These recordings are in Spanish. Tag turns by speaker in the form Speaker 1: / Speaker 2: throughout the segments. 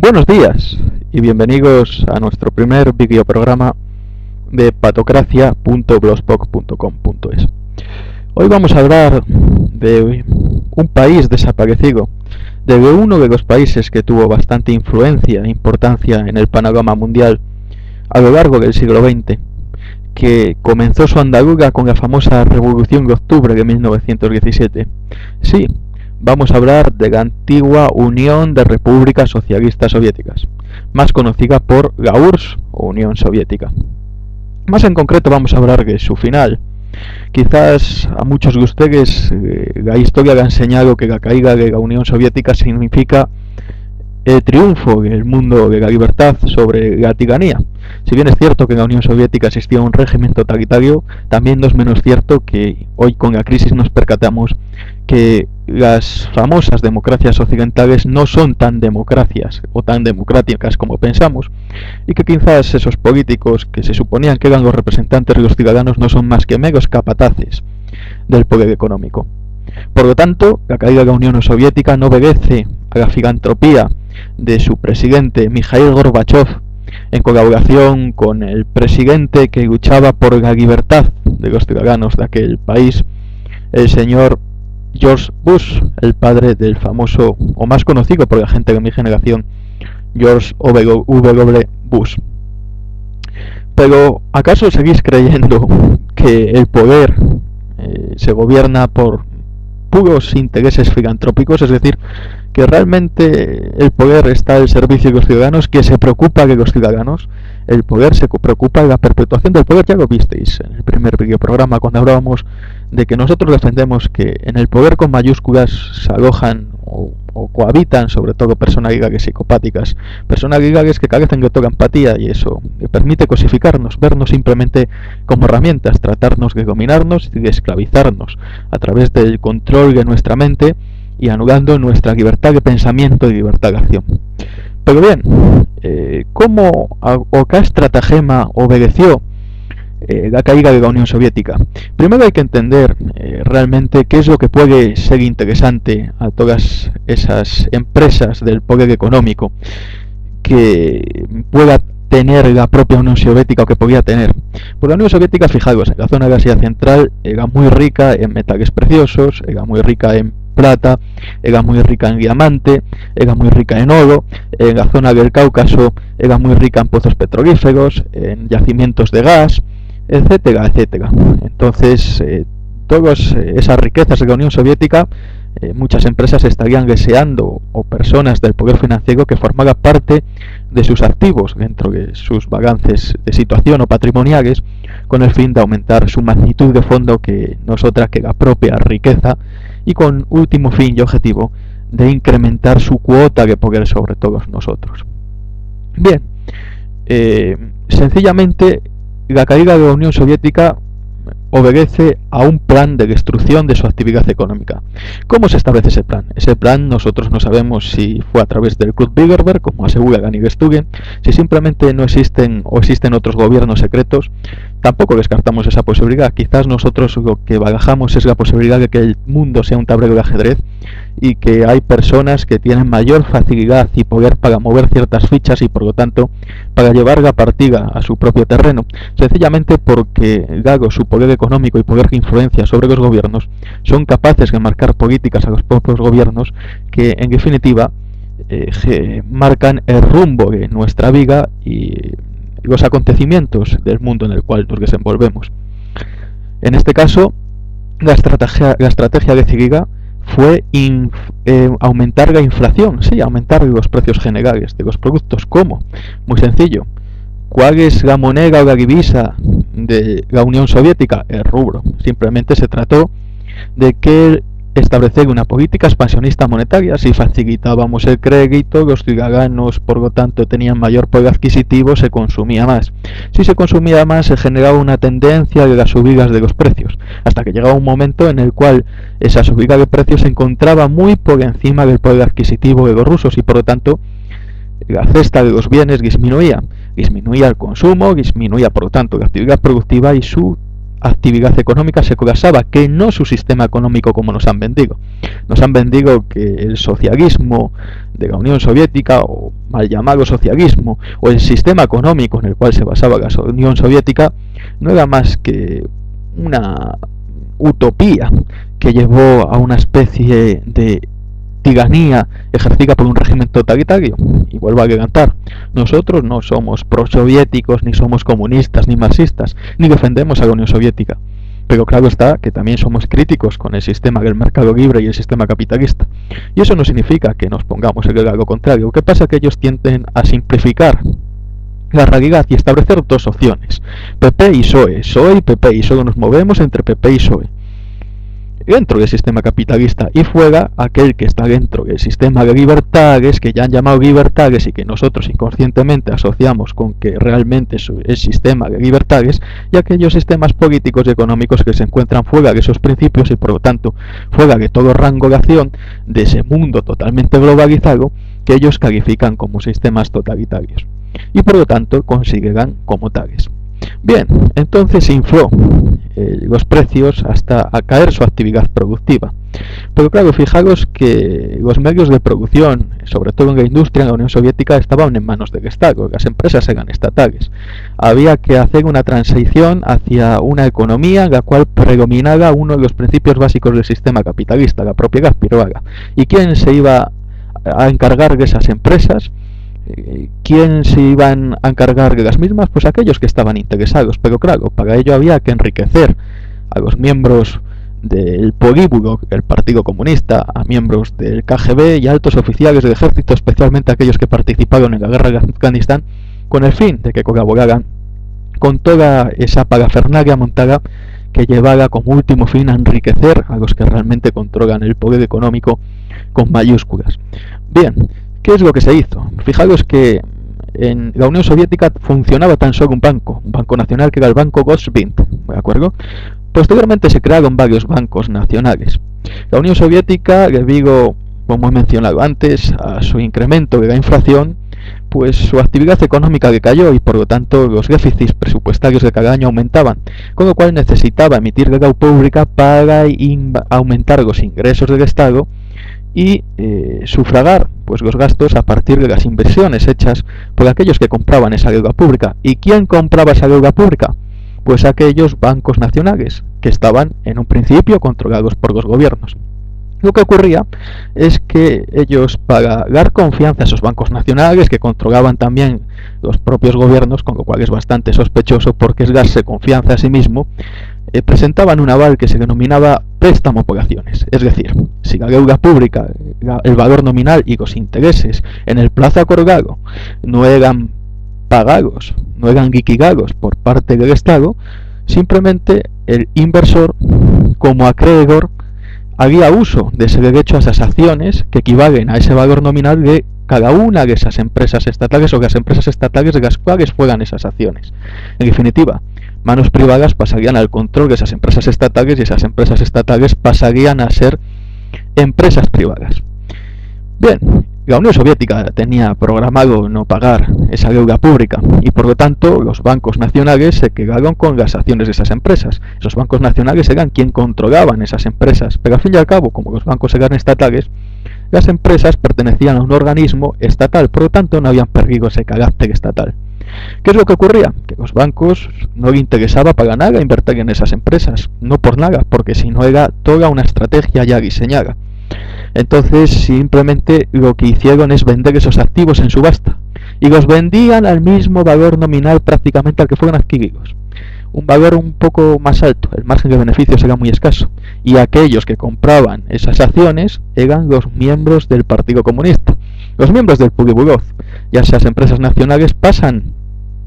Speaker 1: Buenos días y bienvenidos a nuestro primer videoprograma de patocracia.blogspot.com.es. Hoy vamos a hablar de un país desaparecido, de uno de los países que tuvo bastante influencia e importancia en el panorama mundial a lo largo del siglo XX, que comenzó su andadura con la famosa Revolución de Octubre de 1917. Sí, vamos a hablar de la antigua Unión de Repúblicas Socialistas Soviéticas, más conocida por la URSS o Unión Soviética. Más en concreto vamos a hablar de su final. Quizás a muchos de ustedes la historia le ha enseñado que la caída de la Unión Soviética significa el triunfo del mundo de la libertad sobre la tiranía. Si bien es cierto que en la Unión Soviética existía un régimen totalitario, también no es menos cierto que hoy con la crisis nos percatamos que las famosas democracias occidentales no son tan democracias o tan democráticas como pensamos, y que quizás esos políticos que se suponían que eran los representantes de los ciudadanos no son más que meros capataces del poder económico. Por lo tanto, la caída de la Unión Soviética no obedece a la filantropía de su presidente Mikhail Gorbachev, en colaboración con el presidente que luchaba por la libertad de los ciudadanos de aquel país, el señor George Bush, el padre del famoso, o más conocido por la gente de mi generación, George W. Bush. Pero, ¿acaso seguís creyendo que el poder se gobierna por puros intereses filantrópicos? Es decir, que realmente el poder está al servicio de los ciudadanos, que se preocupa de los ciudadanos. El poder se preocupa de la perpetuación del poder. Ya lo visteis en el primer videoprograma cuando hablábamos de que nosotros defendemos que en el poder con mayúsculas se alojan o cohabitan sobre todo personalidades psicopáticas, personalidades que carecen de toda empatía, y eso permite cosificarnos, vernos simplemente como herramientas, tratarnos de dominarnos y de esclavizarnos a través del control de nuestra mente y anulando nuestra libertad de pensamiento y libertad de acción. Pero bien, ¿cómo o qué estratagema obedeció la caída de la Unión Soviética? Primero hay que entender realmente qué es lo que puede ser interesante a todas esas empresas del poder económico que pueda tener la propia Unión Soviética o que podía tener. Pues la Unión Soviética, fijaros, en la zona de Asia Central era muy rica en metales preciosos, era muy rica en plata, era muy rica en diamante, era muy rica en oro. En la zona del Cáucaso era muy rica en pozos petrolíferos, en yacimientos de gas, etcétera, etcétera. Entonces, todas esas riquezas de la Unión Soviética, muchas empresas estarían deseando, o personas del poder financiero, que formara parte de sus activos dentro de sus balances de situación o patrimoniales, con el fin de aumentar su magnitud de fondo, que no es otra que la propia riqueza, y con último fin y objetivo de incrementar su cuota de poder sobre todos nosotros. Bien, sencillamente la caída de la Unión Soviética obedece a un plan de destrucción de su actividad económica. ¿Cómo se establece ese plan? Ese plan nosotros no sabemos si fue a través del Club Bilderberg, como asegura Gani Gestugen, si simplemente no existen o existen otros gobiernos secretos. Tampoco descartamos esa posibilidad. Quizás nosotros lo que barajamos es la posibilidad de que el mundo sea un tablero de ajedrez y que hay personas que tienen mayor facilidad y poder para mover ciertas fichas y por lo tanto para llevar la partida a su propio terreno, sencillamente porque dado su poder económico y poder de influencia sobre los gobiernos, son capaces de marcar políticas a los propios gobiernos que en definitiva marcan el rumbo de nuestra vida y los acontecimientos del mundo en el cual nos desenvolvemos. En este caso, la estrategia decidida fue aumentar la inflación, sí, aumentar los precios generales de los productos. ¿Cómo? Muy sencillo. ¿Cuál es la moneda o la divisa de la Unión Soviética? El rublo. Simplemente se trató de que establecer una política expansionista monetaria. Si facilitábamos el crédito, los ciudadanos por lo tanto tenían mayor poder adquisitivo, se consumía más. Si se consumía más, se generaba una tendencia de las subidas de los precios, hasta que llegaba un momento en el cual esa subida de precios se encontraba muy por encima del poder adquisitivo de los rusos y por lo tanto la cesta de los bienes disminuía el consumo, disminuía por lo tanto la actividad productiva y su actividad económica se colapsaba, que no su sistema económico como nos han vendido. Nos han vendido que el socialismo de la Unión Soviética, o mal llamado socialismo, o el sistema económico en el cual se basaba la Unión Soviética, no era más que una utopía que llevó a una especie de tiranía ejercida por un régimen totalitario. Y vuelvo a adelantar, nosotros no somos prosoviéticos, ni somos comunistas, ni marxistas, ni defendemos a la Unión Soviética, pero claro está que también somos críticos con el sistema del mercado libre y el sistema capitalista, y eso no significa que nos pongamos en el lado contrario. Lo que pasa es que ellos tienden a simplificar la realidad y establecer dos opciones: PP y PSOE. PSOE y PP, y solo nos movemos entre PP y PSOE dentro del sistema capitalista, y fuera aquel que está dentro del sistema de libertades, que ya han llamado libertades y que nosotros inconscientemente asociamos con que realmente es el sistema de libertades, y aquellos sistemas políticos y económicos que se encuentran fuera de esos principios y por lo tanto fuera de todo rango de acción de ese mundo totalmente globalizado que ellos califican como sistemas totalitarios y por lo tanto consideran como tales. Bien, entonces se infló los precios hasta a caer su actividad productiva. Pero claro, fijaros que los medios de producción, sobre todo en la industria en la Unión Soviética, estaban en manos del Estado, las empresas eran estatales. Había que hacer una transición hacia una economía en la cual predominara uno de los principios básicos del sistema capitalista, la propiedad privada. ¿Y quién se iba a encargar de esas empresas? ¿Quién se iban a encargar de las mismas? Pues aquellos que estaban interesados, pero claro, para ello había que enriquecer a los miembros del Politburó, el Partido Comunista, a miembros del KGB y altos oficiales del ejército, especialmente aquellos que participaron en la guerra de Afganistán, con el fin de que colaboraran con toda esa parafernalia montada que llevara como último fin a enriquecer a los que realmente controlan el poder económico con mayúsculas. Bien, ¿qué es lo que se hizo? Fijaros que en la Unión Soviética funcionaba tan solo un banco nacional, que era el Banco Gosbint, ¿de acuerdo? Posteriormente se crearon varios bancos nacionales. La Unión Soviética, debido, como he mencionado antes, a su incremento de la inflación, pues su actividad económica decayó y por lo tanto los déficits presupuestarios de cada año aumentaban, con lo cual necesitaba emitir deuda pública para aumentar los ingresos del Estado y sufragar pues los gastos a partir de las inversiones hechas por aquellos que compraban esa deuda pública. ¿Y quién compraba esa deuda pública? Pues aquellos bancos nacionales que estaban en un principio controlados por los gobiernos. Lo que ocurría es que ellos, para dar confianza a esos bancos nacionales que controlaban también los propios gobiernos, con lo cual es bastante sospechoso porque es darse confianza a sí mismo, presentaban un aval que se denominaba préstamo por acciones. Es decir, si la deuda pública, el valor nominal y los intereses en el plazo acordado no eran pagados, no eran liquidados por parte del Estado, simplemente el inversor, como acreedor, haría uso de ese derecho a esas acciones que equivalen a ese valor nominal de cada una de esas empresas estatales o de las empresas estatales de las cuales fueran esas acciones. En definitiva, manos privadas pasarían al control de esas empresas estatales y esas empresas estatales pasarían a ser empresas privadas. Bien, la Unión Soviética tenía programado no pagar esa deuda pública y por lo tanto los bancos nacionales se quedaron con las acciones de esas empresas. Esos bancos nacionales eran quien controlaban esas empresas, pero al fin y al cabo, como los bancos eran estatales, las empresas pertenecían a un organismo estatal, por lo tanto no habían perdido ese carácter estatal. ¿Qué es lo que ocurría? Que a los bancos no les interesaba para nada invertir en esas empresas, no por nada, porque si no era toda una estrategia ya diseñada. Entonces simplemente lo que hicieron es vender esos activos en subasta y los vendían al mismo valor nominal prácticamente al que fueron adquiridos, un valor un poco más alto, el margen de beneficios era muy escaso, y aquellos que compraban esas acciones eran los miembros del Partido Comunista. Los miembros del Politburó, ya esas empresas nacionales, pasan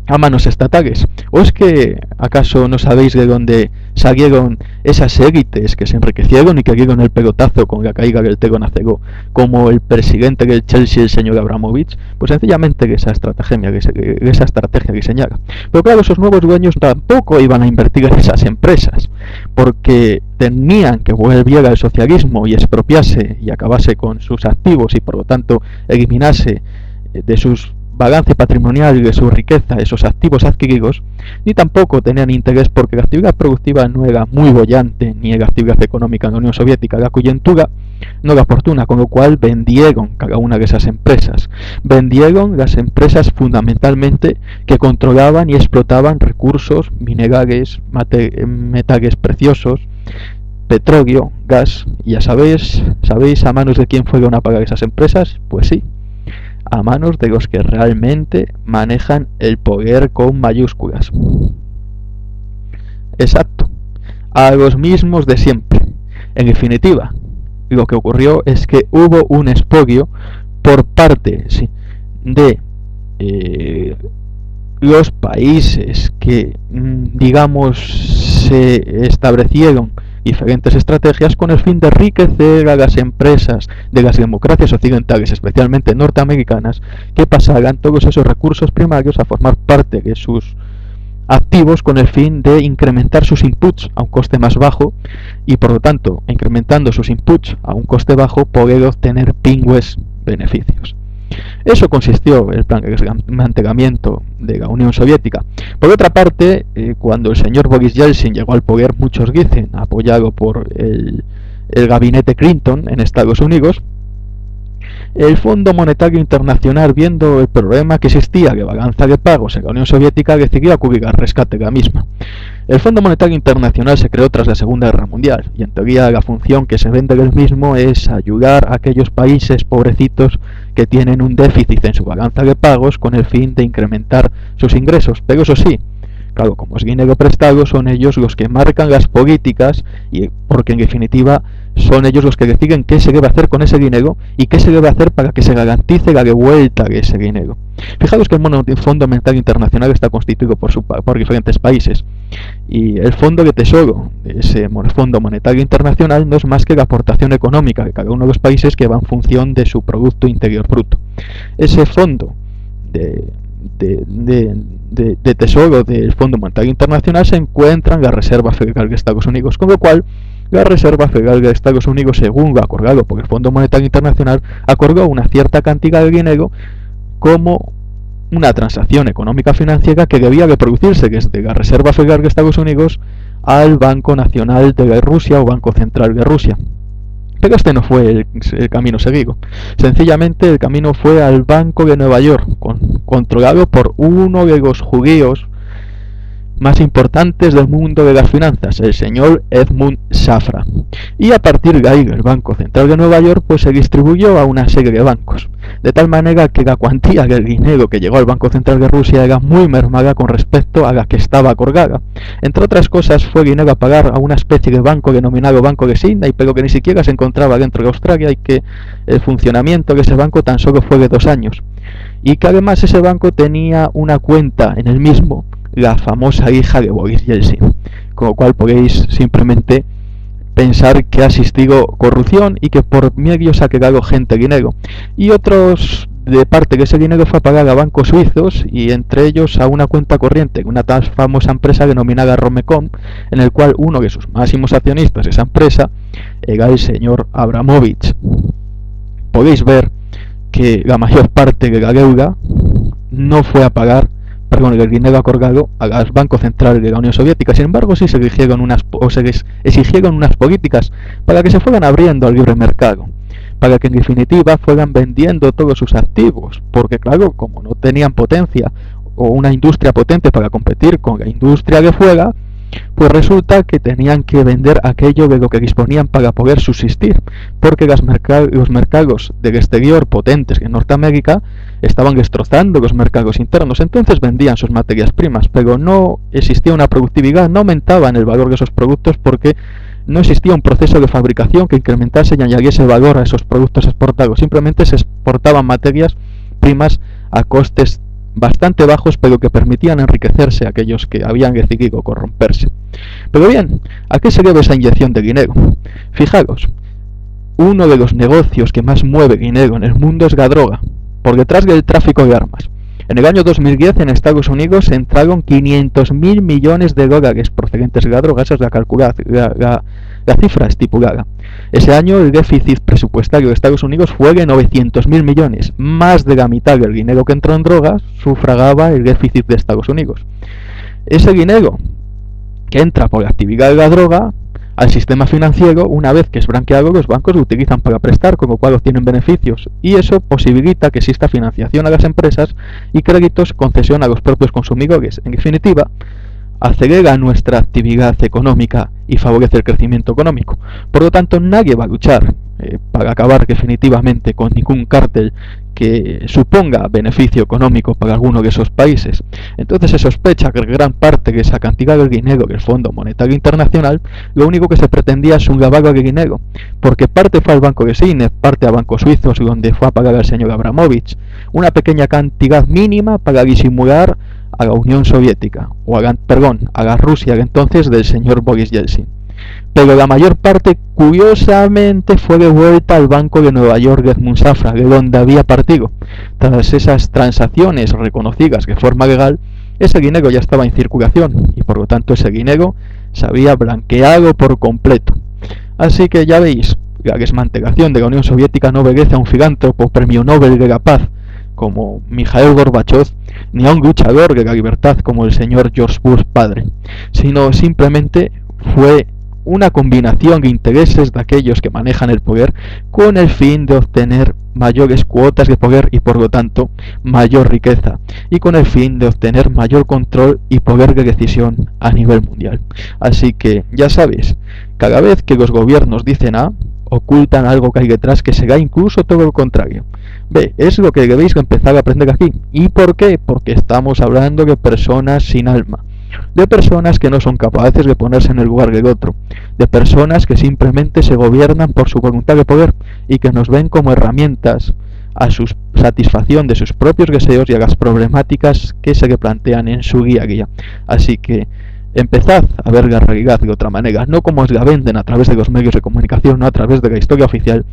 Speaker 1: a manos estatales. ¿O es que acaso no sabéis de dónde salieron esas élites que se enriquecieron y que dieron el pelotazo con la caída del telón acero, como el presidente del Chelsea, el señor Abramovich? Pues sencillamente esa estrategia diseñada. Pero claro, esos nuevos dueños tampoco iban a invertir en esas empresas, porque temían que volviera el socialismo y expropiase y acabase con sus activos y por lo tanto eliminase de sus balance patrimonial y de su riqueza, esos activos adquiridos, ni tampoco tenían interés porque la actividad productiva no era muy bollante, ni la actividad económica en la Unión Soviética, la coyuntura no era oportuna, con lo cual vendieron cada una de esas empresas. Vendieron las empresas fundamentalmente que controlaban y explotaban recursos minerales, metales preciosos, petróleo, gas. Y ya sabéis a manos de quién fueron a pagar esas empresas. Pues sí, a manos de los que realmente manejan el poder con mayúsculas. Exacto, a los mismos de siempre. En definitiva, lo que ocurrió es que hubo un expolio por parte de los países que, digamos, se establecieron diferentes estrategias con el fin de enriquecer a las empresas de las democracias occidentales, especialmente norteamericanas, que pasaran todos esos recursos primarios a formar parte de sus activos con el fin de incrementar sus inputs a un coste más bajo y, por lo tanto, incrementando sus inputs a un coste bajo, poder obtener pingües beneficios. Eso consistió el plan de desmantelamiento de la Unión Soviética. Por otra parte, cuando el señor Boris Yeltsin llegó al poder, muchos dicen, apoyado por el gabinete Clinton en Estados Unidos, el Fondo Monetario Internacional, viendo el problema que existía de balanza de pagos en la Unión Soviética, decidió acudir al rescate de la misma. El Fondo Monetario Internacional se creó tras la Segunda Guerra Mundial, y en teoría la función que se vende del mismo es ayudar a aquellos países pobrecitos que tienen un déficit en su balanza de pagos con el fin de incrementar sus ingresos. Pero eso sí, claro, como es dinero prestado, son ellos los que marcan las políticas, y porque en definitiva son ellos los que deciden qué se debe hacer con ese dinero y qué se debe hacer para que se garantice la devuelta de ese dinero. Fijaos que el Fondo Monetario Internacional está constituido por diferentes países, y el fondo de tesoro de ese Fondo Monetario Internacional no es más que la aportación económica de cada uno de los países, que va en función de su Producto Interior Bruto. Ese fondo de tesoro del Fondo Monetario Internacional se encuentra en la Reserva Federal de Estados Unidos, con lo cual la Reserva Federal de Estados Unidos, según lo acordado por el Fondo Monetario Internacional, acordó una cierta cantidad de dinero como una transacción económica financiera que debía de producirse desde la Reserva Federal de Estados Unidos al Banco Nacional de Rusia o Banco Central de Rusia. Pero este no fue el camino seguido. Sencillamente el camino fue al Banco de Nueva York, controlado por uno de los judíos más importantes del mundo de las finanzas, el señor Edmund Safra. Y a partir de ahí, el Banco Central de Nueva York pues se distribuyó a una serie de bancos, de tal manera que la cuantía del dinero que llegó al Banco Central de Rusia era muy mermada con respecto a la que estaba acordada. Entre otras cosas, fue dinero a pagar a una especie de banco denominado Banco de Sydney, pero que ni siquiera se encontraba dentro de Australia, y que el funcionamiento de ese banco tan solo fue de 2 años. Y que además ese banco tenía una cuenta en el mismo, la famosa hija de Boris Yeltsin, con lo cual podéis simplemente pensar que ha existido corrupción y que por medio se ha quedado gente dinero. Y otros de parte de ese dinero fue a pagar a bancos suizos, y entre ellos a una cuenta corriente, una tan famosa empresa denominada Romecom, en el cual uno de sus máximos accionistas de esa empresa era el señor Abramovich. Podéis ver que la mayor parte de la deuda no fue a pagar, el dinero acordado al Banco Central de la Unión Soviética. Sin embargo, sí se exigieron unas políticas para que se fueran abriendo al libre mercado, para que en definitiva fueran vendiendo todos sus activos, porque claro, como no tenían potencia o una industria potente para competir con la industria de fuera, pues resulta que tenían que vender aquello de lo que disponían para poder subsistir, porque los mercados del exterior potentes en Norteamérica estaban destrozando los mercados internos. Entonces vendían sus materias primas, pero no existía una productividad, no aumentaban el valor de esos productos, porque no existía un proceso de fabricación que incrementase y añadiese valor a esos productos exportados. Simplemente se exportaban materias primas a costes bastante bajos, pero que permitían enriquecerse a aquellos que habían decidido corromperse. Pero bien, ¿a qué se debe esa inyección de dinero? Fijaros, uno de los negocios que más mueve dinero en el mundo es la droga, por detrás del tráfico de armas. En el año 2010 en Estados Unidos entraron 500.000 millones de dólares procedentes de la droga, esa es la cifra estipulada. Ese año el déficit presupuestario de Estados Unidos fue de 900.000 millones, más de la mitad del dinero que entró en drogas sufragaba el déficit de Estados Unidos. Ese dinero que entra por la actividad de la droga al sistema financiero, una vez que es blanqueado, los bancos lo utilizan para prestar, con lo cual obtienen beneficios, y eso posibilita que exista financiación a las empresas y créditos concesión a los propios consumidores. En definitiva, acelera nuestra actividad económica y favorece el crecimiento económico. Por lo tanto, nadie va a luchar para acabar definitivamente con ningún cártel que suponga beneficio económico para alguno de esos países. Entonces se sospecha que gran parte de esa cantidad de dinero del Fondo Monetario Internacional, lo único que se pretendía es un lavado de dinero, porque parte fue al Banco de Cine, parte a bancos suizos donde fue a pagar al señor Abramovich, una pequeña cantidad mínima para disimular a la Unión Soviética, o a la Rusia de entonces del señor Boris Yeltsin. Pero la mayor parte, curiosamente, fue devuelta al Banco de Nueva York de Edmund Safra, de donde había partido. Tras esas transacciones reconocidas de forma legal, ese dinero ya estaba en circulación, y por lo tanto ese dinero se había blanqueado por completo. Así que ya veis, la desmantelación de la Unión Soviética no obedece a un filántropo premio Nobel de la Paz, como Mikhail Gorbachev, ni a un luchador de la libertad como el señor George Bush padre, sino simplemente fue una combinación de intereses de aquellos que manejan el poder con el fin de obtener mayores cuotas de poder y por lo tanto mayor riqueza, y con el fin de obtener mayor control y poder de decisión a nivel mundial. Así que ya sabéis, cada vez que los gobiernos dicen A, ocultan algo que hay detrás que será incluso todo lo contrario. B, es lo que debéis empezar a aprender aquí. ¿Y por qué? Porque estamos hablando de personas sin alma, de personas que no son capaces de ponerse en el lugar del otro, de personas que simplemente se gobiernan por su voluntad de poder y que nos ven como herramientas a su satisfacción de sus propios deseos y a las problemáticas que se le plantean en su día a día. Así que empezad a ver la realidad de otra manera, no como os la venden a través de los medios de comunicación, no a través de la historia oficial,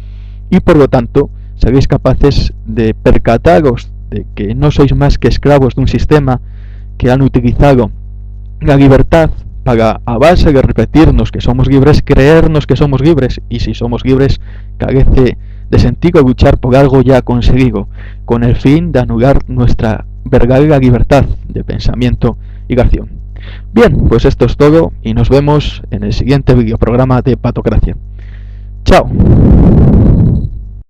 Speaker 1: y por lo tanto seréis capaces de percataros de que no sois más que esclavos de un sistema que han utilizado la libertad para, a base de repetirnos que somos libres, creernos que somos libres, y si somos libres carece de sentido luchar por algo ya conseguido, con el fin de anular nuestra verdadera libertad de pensamiento y de acción. Bien, pues esto es todo y nos vemos en el siguiente videoprograma de Patocracia. ¡Chao!